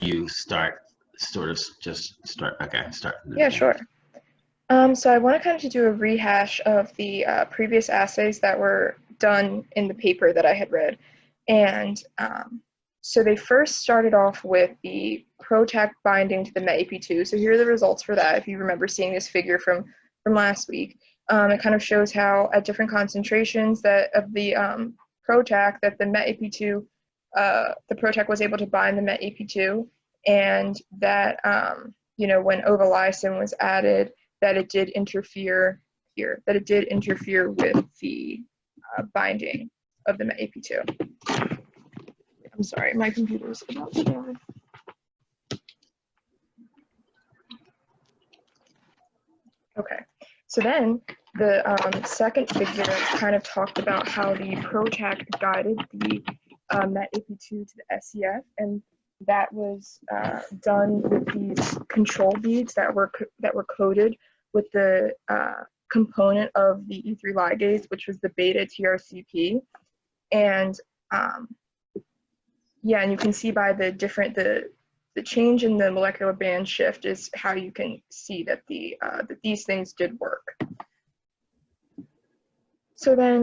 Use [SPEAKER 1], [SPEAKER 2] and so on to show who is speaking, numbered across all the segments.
[SPEAKER 1] you start, start, okay, start.
[SPEAKER 2] Yeah, sure. So I want to kind of do a rehash of the previous assays that were done in the paper that I had read. And so they first started off with the PROTAC binding to the METAP2. So here are the results for that, if you remember seeing this figure from last week. It kind of shows how at different concentrations that of the PROTAC that the METAP2, the PROTAC was able to bind the METAP2, and that, you know, when ovallicin was added, that it did interfere here, that it did interfere with the binding of the METAP2. I'm sorry, my computer's about to die. Okay, so then the second figure kind of talked about how the PROTAC guided the METAP2 to the SCF, and that was done with these control beads that were coated with the component of the E3 ligase, which was the beta TRCP. And yeah, and you can see by the different, the change in the molecular band shift is how you can see that that these things did work. So then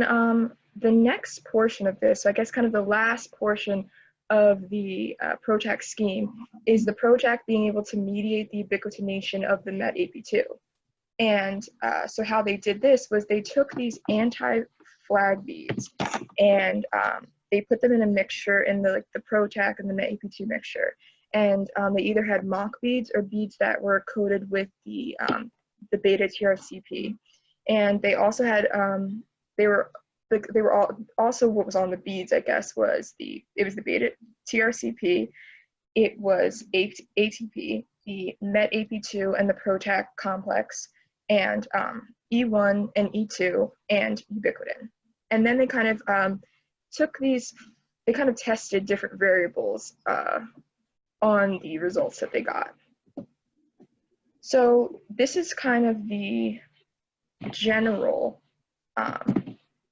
[SPEAKER 2] the next portion of this, so I guess kind of the last portion of the PROTAC scheme, is the PROTAC being able to mediate the ubiquitination of the METAP2. And so how they did this was they took these anti-flag beads and they put them in a mixture in the PROTAC and the METAP2 mixture. And they either had mock beads or beads that were coated with the beta TRCP. And they also had, also what was on the beads, I guess, was it was the beta TRCP, it was ATP, the METAP2 and the PROTAC complex, and E1 and E2 and ubiquitin. And then they kind of took these, they kind of tested different variables on the results that they got. So this is kind of the general,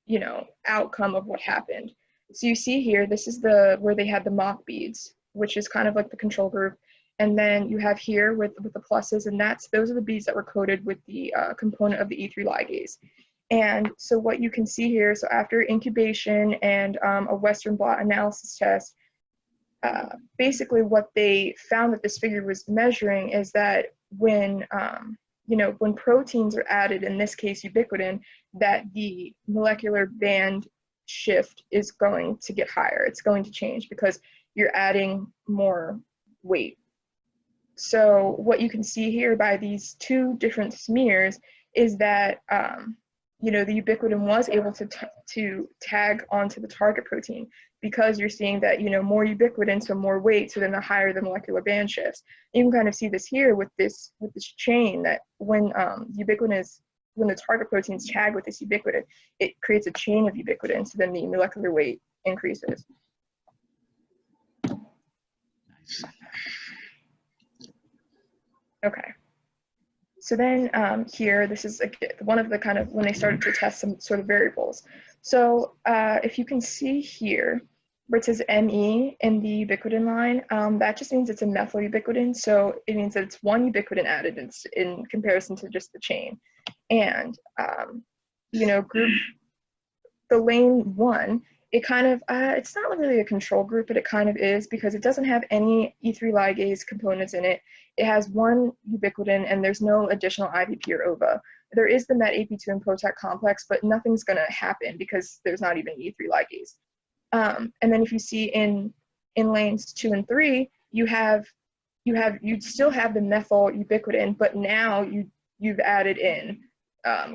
[SPEAKER 2] you know, outcome of what happened. So you see here, this is where they had the mock beads, which is kind of like the control group. And then you have here with the pluses, and those are the beads that were coated with the component of the E3 ligase. And so what you can see here, so after incubation and a Western blot analysis test, basically what they found that this figure was measuring is that when, you know, when proteins are added, in this case ubiquitin, that the molecular band shift is going to get higher. It's going to change because you're adding more weight. So what you can see here by these two different smears is that, you know, the ubiquitin was able to tag onto the target protein, because you're seeing that, you know, more ubiquitin, so more weight, so then the higher the molecular band shifts. You can kind of see this here with this chain, that when when the target proteins tag with this ubiquitin, it creates a chain of ubiquitin, so then the molecular weight increases.
[SPEAKER 1] Nice.
[SPEAKER 2] Okay. So then here, this is one of the kind of, when they started to test some sort of variables. So if you can see here, where it says ME in the ubiquitin line, that just means it's a methyl ubiquitin. So it means that it's one ubiquitin added in comparison to just the chain. And, you know, the lane 1, it kind of, it's not really a control group, but it kind of is, because it doesn't have any E3 ligase components in it. It has one ubiquitin, and there's no additional IVP or OVA. There is the METAP2 and PROTAC complex, but nothing's going to happen because there's not even E3 ligase. And then if you see in lanes 2 and 3, you'd still have the methyl ubiquitin, but now you've added in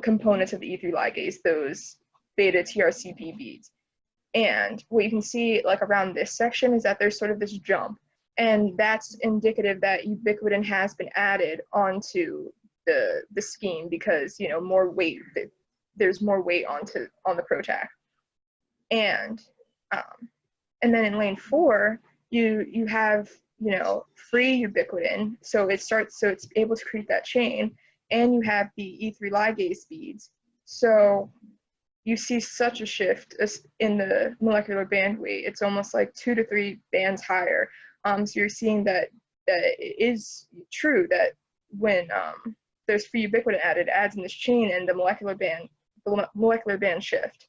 [SPEAKER 2] components of the E3 ligase, those beta TRCP beads. And what you can see, like around this section, is that there's sort of this jump, and that's indicative that ubiquitin has been added onto the scheme, because, you know, more weight, there's more weight on the PROTAC. And then in lane 4, you have, you know, free ubiquitin, so it's able to create that chain, and you have the E3 ligase beads. So you see such a shift in the molecular band weight. It's almost like 2 to 3 bands higher. So you're seeing that that it is true that when there's free ubiquitin added, it adds in this chain and the molecular band shift.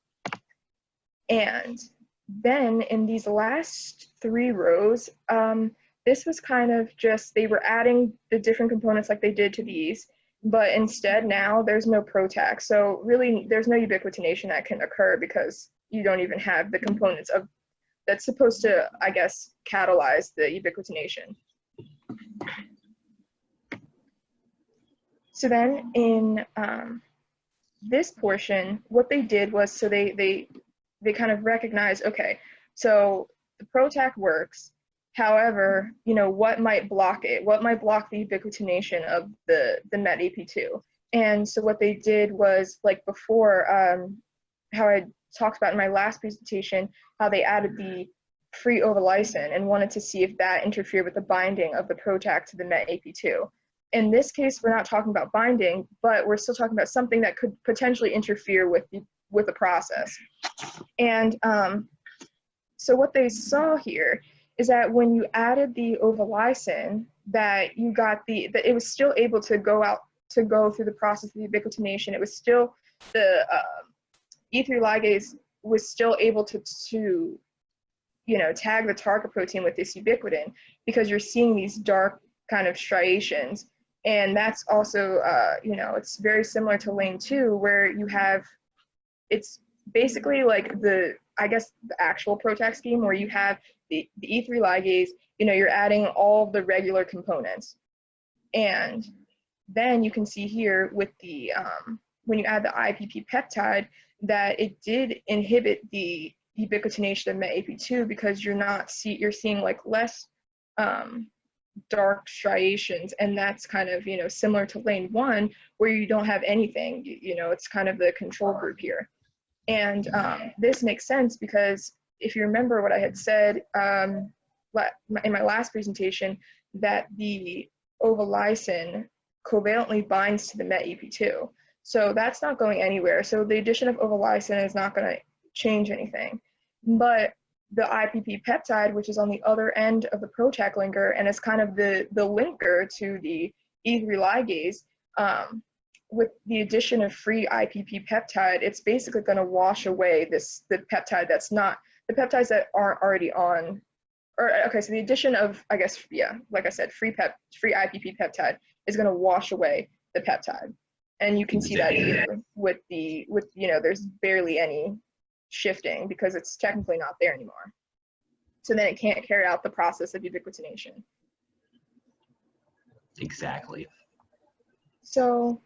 [SPEAKER 2] And then in these last 3 rows, this was kind of just, they were adding the different components like they did to these, but instead now there's no PROTAC. So really there's no ubiquitination that can occur because you don't even have the components of that's supposed to, I guess, catalyze the ubiquitination. So then in this portion, what they did was, so they kind of recognized, okay, so the PROTAC works. However, you know, what might block it? What might block the ubiquitination of the MET-AP2? And so what they did was, like before, how I talked about in my last presentation, how they added the free ovalysine and wanted to see if that interfered with the binding of the PROTAC to the MET-AP2. In this case, we're not talking about binding, but we're still talking about something that could potentially interfere with the process. And so what they saw here is that when you added the ovalysine, that you got that it was still able to go through the process of the ubiquitination. It was still, the E3 ligase was still able to you know, tag the target protein with this ubiquitin, because you're seeing these dark kind of striations. And that's also, you know, it's very similar to lane 2, where you have, it's basically like I guess the actual PROTAC scheme, where you have the E3 ligase, you know, you're adding all the regular components. And then you can see here with the, when you add the IPP peptide, that it did inhibit the ubiquitination of MET-AP2, because you're seeing like less dark striations, and that's kind of, you know, similar to lane 1, where you don't have anything, you know, it's kind of the control group here. And this makes sense because if you remember what I had said in my last presentation, that the ovalysine covalently binds to the MET-AP2. So that's not going anywhere. So the addition of ovalysine is not going to change anything. But the IPP peptide, which is on the other end of the PROTAC linker and is kind of the linker to the E3 ligase, with the addition of free IPP peptide, it's basically going to wash away the peptide that's not, the peptides that aren't already on, or okay, so the addition of, I guess, yeah, like I said, free IPP peptide is going to wash away the peptide. And you can see that here with you know, there's barely any shifting because it's technically not there anymore. So then it can't carry out the process of ubiquitination.
[SPEAKER 1] Exactly.
[SPEAKER 2] So,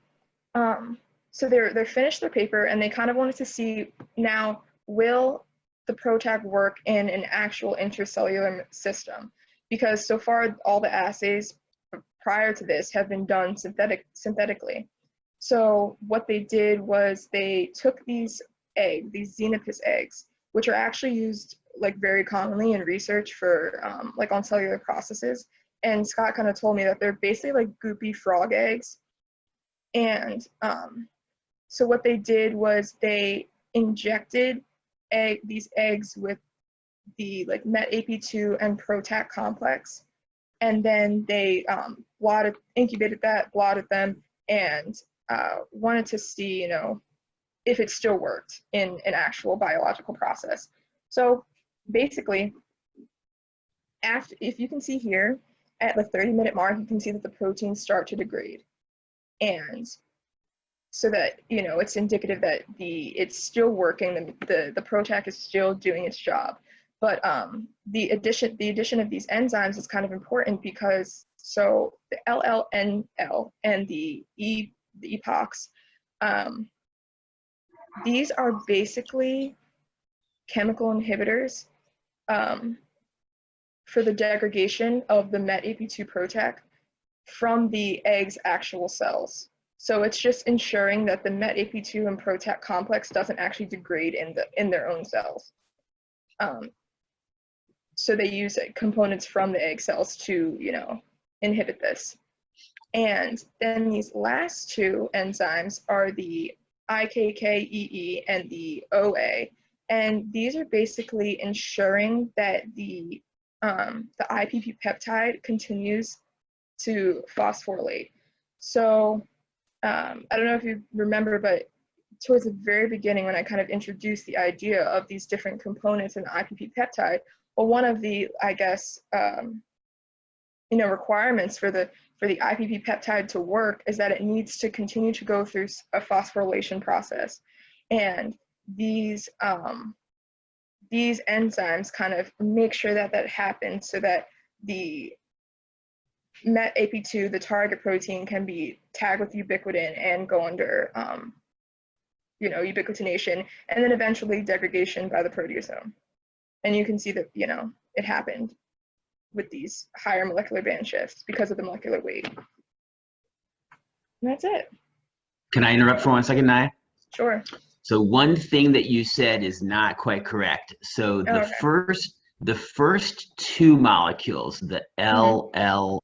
[SPEAKER 2] so they're finished their paper, and they kind of wanted to see now, will the PROTAC work in an actual intracellular system? Because so far all the assays prior to this have been done synthetically. So what they did was they took these eggs, these Xenopus eggs, which are actually used like very commonly in research for like on cellular processes. And Scott kind of told me that they're basically like goopy frog eggs. And so what they did was they injected these eggs with the like MET-AP2 and PROTAC complex, and then they incubated that, blotted them, and wanted to see, you know, if it still worked in an actual biological process. So basically, if you can see here, at the 30-minute mark, you can see that the proteins start to degrade. And so that, you know, it's indicative that it's still working, the PROTAC is still doing its job. But the addition of these enzymes is kind of important because, so the LLNL and the EPOX, these are basically chemical inhibitors for the degradation of the MET-AP2 PROTAC from the egg's actual cells. So it's just ensuring that the MET-AP2 and PROTAC complex doesn't actually degrade in their own cells. So they use components from the egg cells to, you know, inhibit this. And then these last 2 enzymes are the IKKEE and the OA. And these are basically ensuring that the IPP peptide continues to phosphorylate. So I don't know if you remember, but towards the very beginning when I kind of introduced the idea of these different components in the IPP peptide, well, one of the, I guess, requirements for the IPP peptide to work is that it needs to continue to go through a phosphorylation process. And these enzymes kind of make sure that that happens so that the MET-AP2, the target protein, can be tagged with ubiquitin and go under ubiquitination, and then eventually degradation by the proteasome. And you can see that, it happened with these higher molecular band shifts because of the molecular weight. And that's it.
[SPEAKER 1] Can I interrupt for 1 second, Naya?
[SPEAKER 2] Sure.
[SPEAKER 1] So one thing that you said is not quite correct. So the first two molecules, the L, L,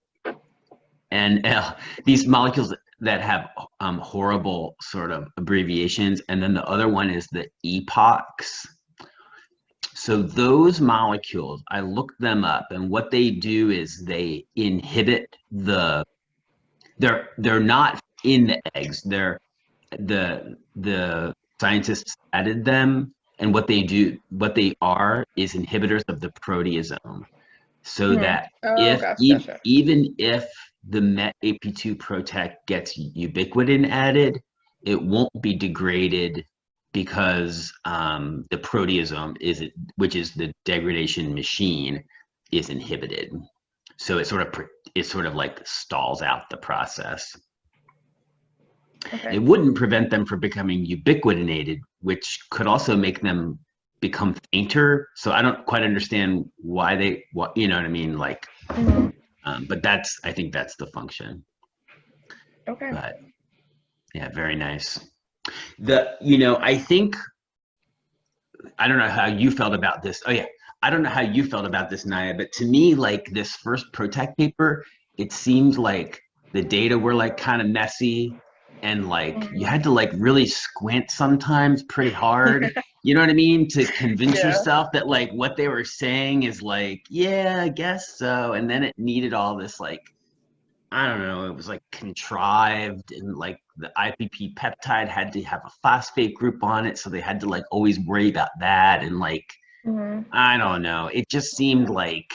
[SPEAKER 1] and L, these molecules that have horrible sort of abbreviations, and then the other one is the epochs. So those molecules, I looked them up, and what they do is they inhibit they're not in the eggs. They're the scientists added them, and what they are is inhibitors of the proteasome. So that even if the MET-AP2 PROTAC gets ubiquitin added, it won't be degraded because the proteasome which is the degradation machine, is inhibited. So it sort of like stalls out the process.
[SPEAKER 2] Okay.
[SPEAKER 1] It wouldn't prevent them from becoming ubiquitinated, which could also make them become fainter. So I don't quite understand why you know what I mean? Like, but I think that's the function.
[SPEAKER 2] Okay.
[SPEAKER 1] But yeah, very nice. I think, I don't know how you felt about this. Oh yeah, I don't know how you felt about this, Naya, but to me, like this first PROTAC paper, it seemed like the data were like kind of messy, and like you had to like really squint sometimes pretty hard. You know what I mean? To convince yourself that like what they were saying is like, yeah, I guess so. And then it needed all this like, I don't know, it was like contrived, and like the IPP peptide had to have a phosphate group on it. So they had to like always worry about that. And like, I don't know, it just seemed like.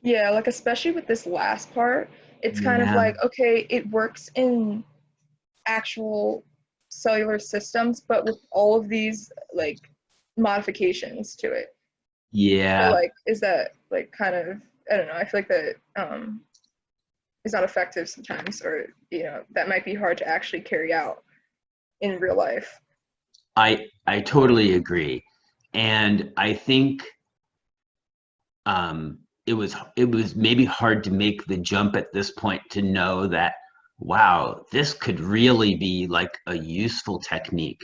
[SPEAKER 2] Yeah, like especially with this last part, it's kind of like, okay, it works in actual cellular systems, but with all of these like modifications to it.
[SPEAKER 1] Yeah.
[SPEAKER 2] So, like, is that like kind of, I don't know, I feel like that is not effective sometimes, or that might be hard to actually carry out in real life.
[SPEAKER 1] I totally agree, and I think it was maybe hard to make the jump at this point to know that, wow, this could really be like a useful technique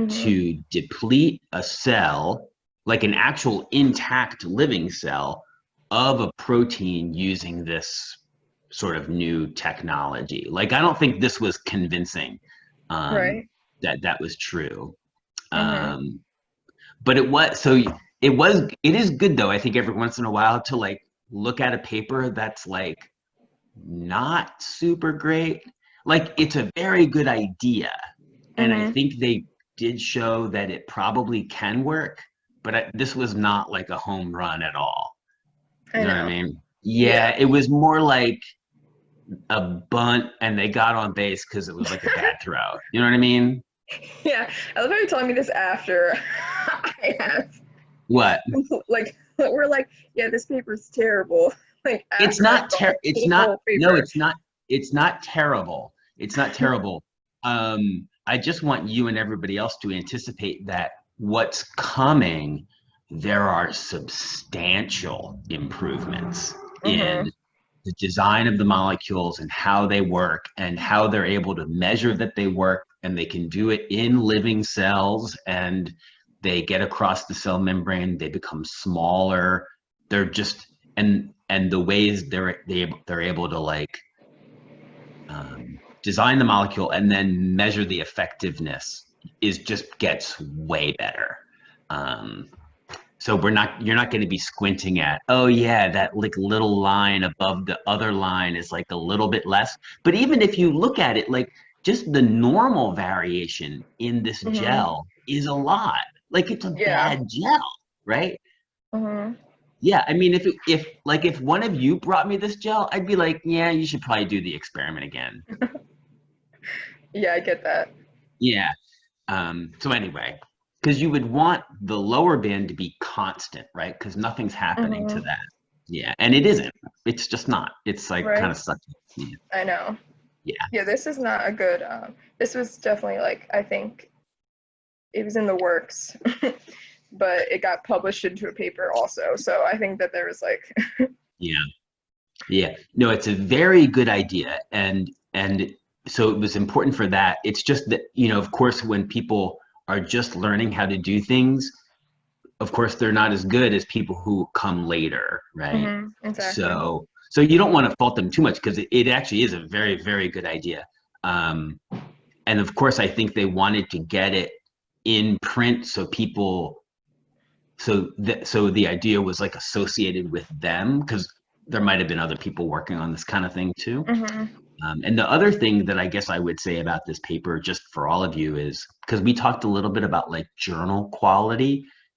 [SPEAKER 1] to deplete a cell, like an actual intact living cell, of a protein using this sort of new technology. Like, I don't think this was convincing that was true. But it is good though, I think, every once in a while to like look at a paper that's like not super great. Like, it's a very good idea, and I think they did show that it probably can work, but this was not like a home run at all. You know what I mean? Yeah, it was more like a bunt and they got on base because it was like a bad throw. You know what I mean?
[SPEAKER 2] Yeah, I love how you're telling me this after I have.
[SPEAKER 1] What?
[SPEAKER 2] Like, we're like, yeah, this paper's terrible. Like,
[SPEAKER 1] it's not terrible. It's not terrible. It's not terrible. I just want you and everybody else to anticipate that what's coming, there are substantial improvements in the design of the molecules and how they work and how they're able to measure that they work, and they can do it in living cells, and they get across the cell membrane, they become smaller. They're just, and the ways they're able to like design the molecule and then measure the effectiveness gets way better. So you're not going to be squinting at, oh yeah, that like little line above the other line is like a little bit less. But even if you look at it, like just the normal variation in this
[SPEAKER 2] Mm-hmm.
[SPEAKER 1] gel is a lot. Like it's a
[SPEAKER 2] Yeah.
[SPEAKER 1] bad gel, right?
[SPEAKER 2] Mm-hmm.
[SPEAKER 1] Yeah, I mean, if one of you brought me this gel, I'd be like, yeah, you should probably do the experiment again.
[SPEAKER 2] Yeah, I get that.
[SPEAKER 1] Yeah. So anyway, because you would want the lower band to be constant, right? Because nothing's happening to
[SPEAKER 2] Mm-hmm.
[SPEAKER 1] that. Yeah, and it isn't. It's just not. It's like kind
[SPEAKER 2] Right?
[SPEAKER 1] of sucky. Yeah.
[SPEAKER 2] I know.
[SPEAKER 1] Yeah.
[SPEAKER 2] Yeah, this is not a good this was definitely like I think it was in the works. But it got published into a paper also. So I think that there was like
[SPEAKER 1] Yeah. Yeah. No, it's a very good idea. And so it was important for that. It's just that, of course, when people are just learning how to do things, of course, they're not as good as people who come later, right?
[SPEAKER 2] exactly.
[SPEAKER 1] So you don't want to fault them too much because it actually is a very, very good idea. Um, and of course, I think they wanted to get it in print so people, so the idea was like associated with them because there might have been other people working on this kind of thing too.
[SPEAKER 2] Mm-hmm.
[SPEAKER 1] And the other thing that I guess I would say about this paper, just for all of you, is because we talked a little bit about like journal quality.